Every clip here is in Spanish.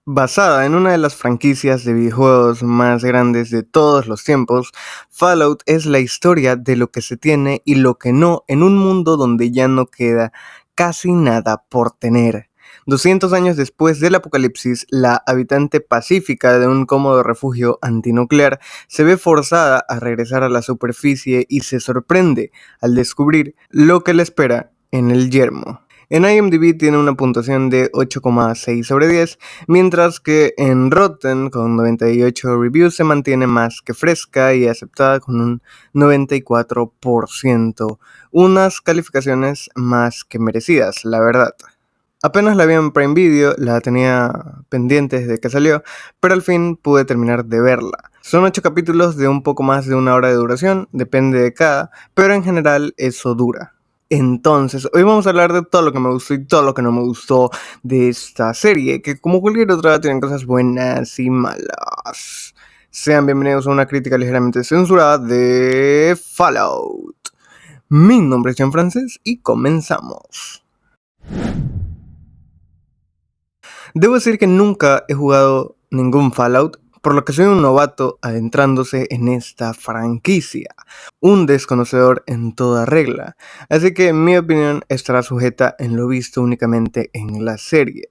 Basada en una de las franquicias de videojuegos más grandes de todos los tiempos, Fallout es la historia de lo que se tiene y lo que no en un mundo donde ya no queda casi nada por tener. 200 años después del apocalipsis, la habitante pacífica de un cómodo refugio antinuclear se ve forzada a regresar a la superficie y se sorprende al descubrir lo que le espera en el yermo. En IMDb tiene una puntuación de 8,6 sobre 10, mientras que en Rotten, con 98 reviews, se mantiene más que fresca y aceptada con un 94%. Unas calificaciones más que merecidas, la verdad. Apenas la vi en Prime Video, la tenía pendiente desde que salió, pero al fin pude terminar de verla. Son 8 capítulos de un poco más de 1 hora de duración, depende de cada, pero en general eso dura. Entonces, hoy vamos a hablar de todo lo que me gustó y todo lo que no me gustó de esta serie, que como cualquier otra tienen cosas buenas y malas. Sean bienvenidos a una crítica ligeramente censurada de Fallout. Mi nombre es Jean Frances y comenzamos. Debo decir que nunca he jugado ningún Fallout, por lo que soy un novato adentrándose en esta franquicia, un desconocedor en toda regla, así que mi opinión estará sujeta en lo visto únicamente en la serie.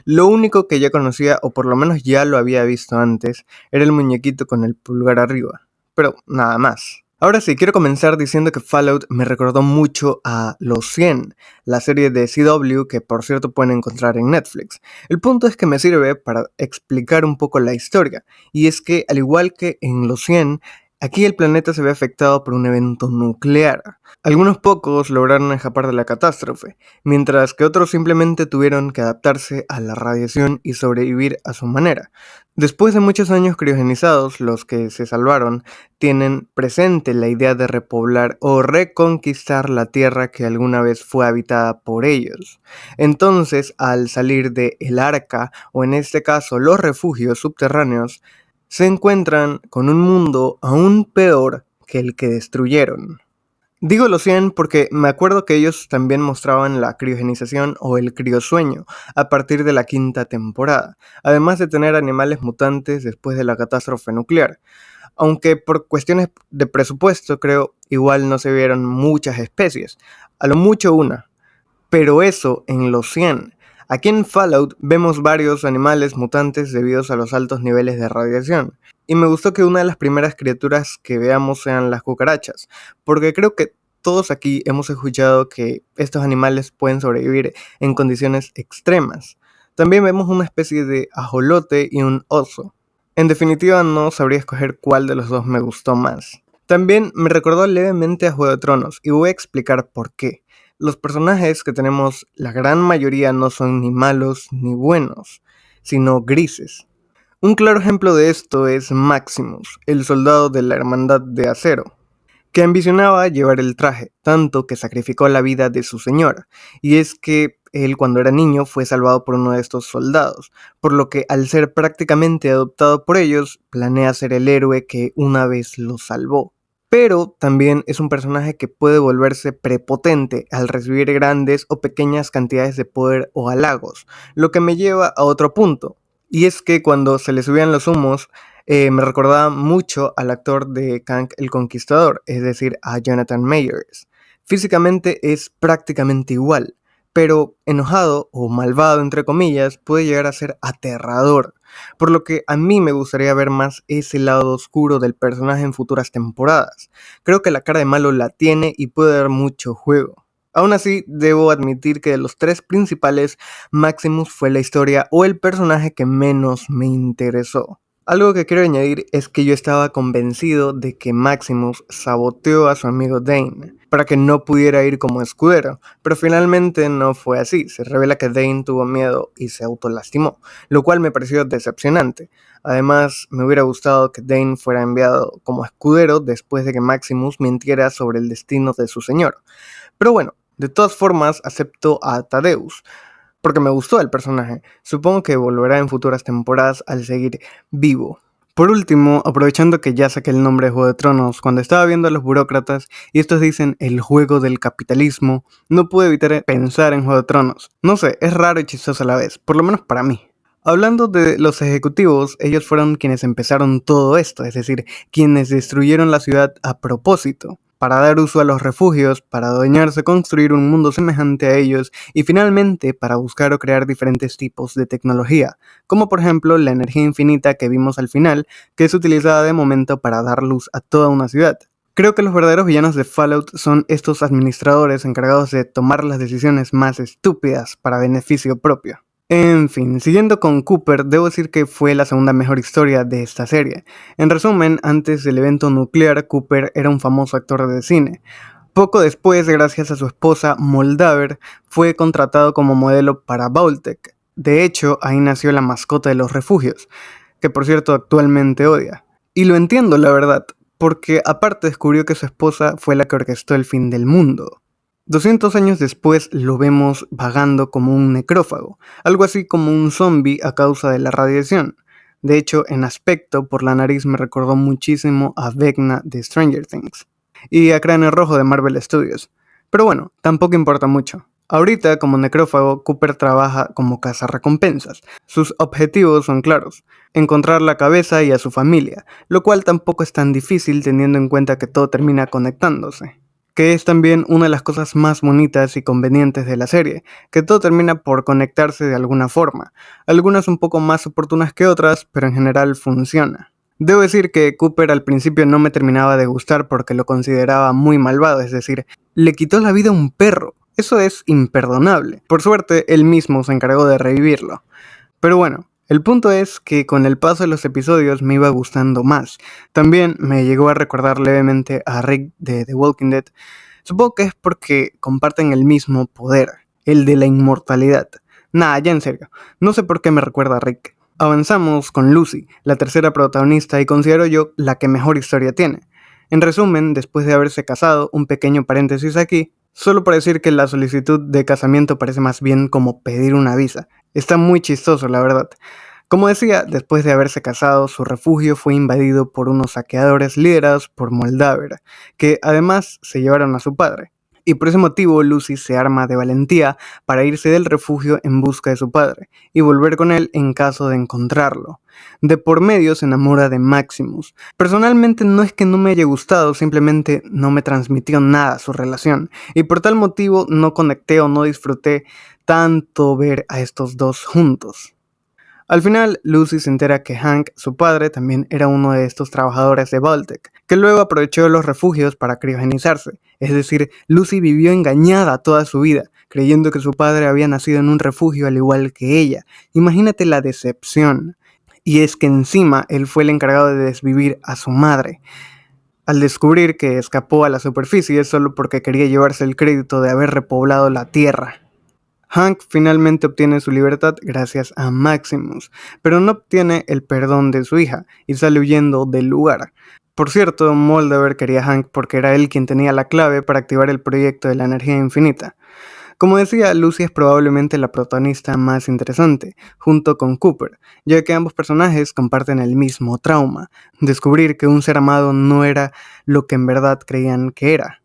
Lo único que ya conocía, o por lo menos ya lo había visto antes, era el muñequito con el pulgar arriba, pero nada más. Ahora sí, quiero comenzar diciendo que Fallout me recordó mucho a Los 100, la serie de CW que por cierto pueden encontrar en Netflix. El punto es que me sirve para explicar un poco la historia, y es que al igual que en Los 100, aquí el planeta se ve afectado por un evento nuclear. Algunos pocos lograron escapar de la catástrofe, mientras que otros simplemente tuvieron que adaptarse a la radiación y sobrevivir a su manera. Después de muchos años criogenizados, los que se salvaron tienen presente la idea de repoblar o reconquistar la tierra que alguna vez fue habitada por ellos. Entonces, al salir de el arca, o en este caso los refugios subterráneos, se encuentran con un mundo aún peor que el que destruyeron. Digo los 100 porque me acuerdo que ellos también mostraban la criogenización o el criosueño a partir de la 5ª temporada, además de tener animales mutantes después de la catástrofe nuclear. Aunque por cuestiones de presupuesto creo igual no se vieron muchas especies, a lo mucho una, pero eso en los 100. Aquí en Fallout vemos varios animales mutantes debido a los altos niveles de radiación. Y me gustó que una de las primeras criaturas que veamos sean las cucarachas, porque creo que todos aquí hemos escuchado que estos animales pueden sobrevivir en condiciones extremas. También vemos una especie de ajolote y un oso. En definitiva no sabría escoger cuál de los dos me gustó más. También me recordó levemente a Juego de Tronos y voy a explicar por qué. Los personajes que tenemos, la gran mayoría no son ni malos ni buenos, sino grises. Un claro ejemplo de esto es Maximus, el soldado de la Hermandad de Acero, que ambicionaba llevar el traje, tanto que sacrificó la vida de su señora, y es que él cuando era niño fue salvado por uno de estos soldados, por lo que al ser prácticamente adoptado por ellos, planea ser el héroe que una vez lo salvó. Pero también es un personaje que puede volverse prepotente al recibir grandes o pequeñas cantidades de poder o halagos, lo que me lleva a otro punto, y es que cuando se le subían los humos, me recordaba mucho al actor de Kang el Conquistador, es decir, a Jonathan Majors. Físicamente es prácticamente igual, pero enojado o malvado entre comillas puede llegar a ser aterrador, por lo que a mí me gustaría ver más ese lado oscuro del personaje en futuras temporadas. Creo que la cara de malo la tiene y puede dar mucho juego. Aún así, debo admitir que de los 3 principales, Maximus fue la historia o el personaje que menos me interesó. Algo que quiero añadir es que yo estaba convencido de que Maximus saboteó a su amigo Dane para que no pudiera ir como escudero, pero finalmente no fue así. Se revela que Dane tuvo miedo y se autolastimó, lo cual me pareció decepcionante. Además, me hubiera gustado que Dane fuera enviado como escudero después de que Maximus mintiera sobre el destino de su señor. Pero bueno, de todas formas acepto a Thaddeus, porque me gustó el personaje. Supongo que volverá en futuras temporadas al seguir vivo. Por último, aprovechando que ya saqué el nombre de Juego de Tronos, cuando estaba viendo a los burócratas y estos dicen el juego del capitalismo, no pude evitar pensar en Juego de Tronos. No sé, es raro y chistoso a la vez, por lo menos para mí. Hablando de los ejecutivos, ellos fueron quienes empezaron todo esto, es decir, quienes destruyeron la ciudad a propósito, para dar uso a los refugios, para adueñarse, construir un mundo semejante a ellos y finalmente para buscar o crear diferentes tipos de tecnología, como por ejemplo la energía infinita que vimos al final, que es utilizada de momento para dar luz a toda una ciudad. Creo que los verdaderos villanos de Fallout son estos administradores encargados de tomar las decisiones más estúpidas para beneficio propio. En fin, siguiendo con Cooper, debo decir que fue la segunda mejor historia de esta serie. En resumen, antes del evento nuclear, Cooper era un famoso actor de cine. Poco después, gracias a su esposa Moldaver, fue contratado como modelo para Vaultec. De hecho, ahí nació la mascota de los refugios, que por cierto actualmente odia. Y lo entiendo, la verdad, porque aparte descubrió que su esposa fue la que orquestó el fin del mundo. 200 años después lo vemos vagando como un necrófago, algo así como un zombie a causa de la radiación. De hecho, en aspecto, por la nariz me recordó muchísimo a Vecna de Stranger Things y a Cráneo Rojo de Marvel Studios. Pero bueno, tampoco importa mucho. Ahorita, como necrófago, Cooper trabaja como cazarrecompensas. Sus objetivos son claros: encontrar la cabeza y a su familia, lo cual tampoco es tan difícil teniendo en cuenta que todo termina conectándose, que es también una de las cosas más bonitas y convenientes de la serie, que todo termina por conectarse de alguna forma, algunas un poco más oportunas que otras, pero en general funciona. Debo decir que Cooper al principio no me terminaba de gustar porque lo consideraba muy malvado, es decir, le quitó la vida a un perro. Eso es imperdonable. Por suerte, él mismo se encargó de revivirlo. Pero bueno, el punto es que con el paso de los episodios me iba gustando más. También me llegó a recordar levemente a Rick de The Walking Dead. Supongo que es porque comparten el mismo poder, el de la inmortalidad. Nah, ya en serio, no sé por qué me recuerda a Rick. Avanzamos con Lucy, la tercera protagonista y considero yo la que mejor historia tiene. En resumen, después de haberse casado, un pequeño paréntesis aquí, solo para decir que la solicitud de casamiento parece más bien como pedir una visa. Está muy chistoso, la verdad. Como decía, después de haberse casado, su refugio fue invadido por unos saqueadores liderados por Moldaver, que además se llevaron a su padre. Y por ese motivo Lucy se arma de valentía para irse del refugio en busca de su padre y volver con él en caso de encontrarlo. De por medio se enamora de Maximus. Personalmente no es que no me haya gustado, simplemente no me transmitió nada su relación y por tal motivo no conecté o no disfruté tanto ver a estos dos juntos. Al final, Lucy se entera que Hank, su padre, también era uno de estos trabajadores de Vaultec, que luego aprovechó los refugios para criogenizarse. Es decir, Lucy vivió engañada toda su vida, creyendo que su padre había nacido en un refugio al igual que ella. Imagínate la decepción. Y es que encima él fue el encargado de desvivir a su madre, al descubrir que escapó a la superficie solo porque quería llevarse el crédito de haber repoblado la Tierra. Hank finalmente obtiene su libertad gracias a Maximus, pero no obtiene el perdón de su hija y sale huyendo del lugar. Por cierto, Moldaver quería a Hank porque era él quien tenía la clave para activar el proyecto de la energía infinita. Como decía, Lucy es probablemente la protagonista más interesante, junto con Cooper, ya que ambos personajes comparten el mismo trauma: descubrir que un ser amado no era lo que en verdad creían que era.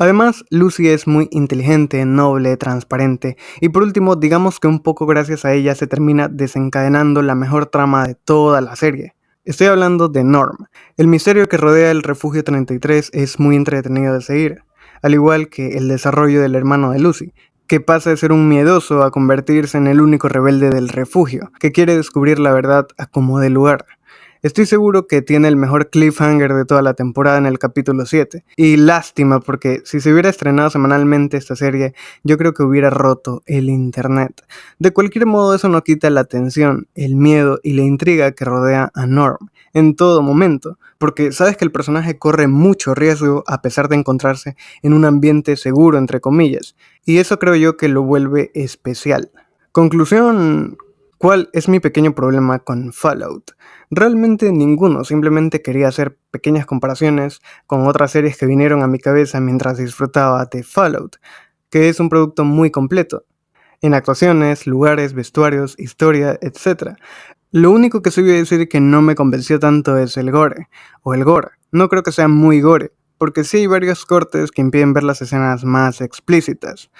Además, Lucy es muy inteligente, noble, transparente, y por último, digamos que un poco gracias a ella se termina desencadenando la mejor trama de toda la serie. Estoy hablando de Norm. El misterio que rodea el Refugio 33 es muy entretenido de seguir, al igual que el desarrollo del hermano de Lucy, que pasa de ser un miedoso a convertirse en el único rebelde del refugio, que quiere descubrir la verdad a como dé lugar. Estoy seguro que tiene el mejor cliffhanger de toda la temporada en el capítulo 7. Y lástima, porque si se hubiera estrenado semanalmente esta serie, yo creo que hubiera roto el internet. De cualquier modo, eso no quita la tensión, el miedo y la intriga que rodea a Norm en todo momento, porque sabes que el personaje corre mucho riesgo a pesar de encontrarse en un ambiente seguro, entre comillas, y eso creo yo que lo vuelve especial. Conclusión: ¿cuál es mi pequeño problema con Fallout? Realmente ninguno, simplemente quería hacer pequeñas comparaciones con otras series que vinieron a mi cabeza mientras disfrutaba de Fallout, que es un producto muy completo, en actuaciones, lugares, vestuarios, historia, etc. Lo único que sí voy a decir que no me convenció tanto es el gore, o el gore. No creo que sea muy gore, porque sí hay varios cortes que impiden ver las escenas más explícitas,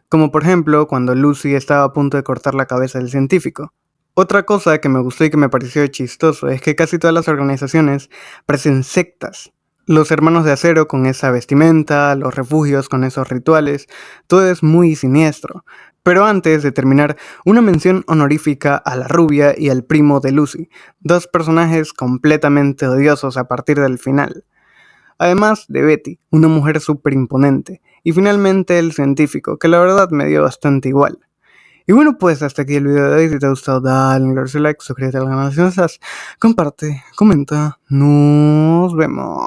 como por ejemplo cuando Lucy estaba a punto de cortar la cabeza del científico, Otra cosa que me gustó y que me pareció chistoso es que casi todas las organizaciones parecen sectas. Los hermanos de acero con esa vestimenta, los refugios con esos rituales, todo es muy siniestro. Pero antes de terminar, una mención honorífica a la rubia y al primo de Lucy, dos personajes completamente odiosos a partir del final. Además de Betty, una mujer súper imponente. Y finalmente el científico, que la verdad me dio bastante igual. Y bueno, pues hasta aquí el video de hoy. Si te ha gustado, dale un like, suscríbete al canal si no estás, comparte, comenta. Nos vemos.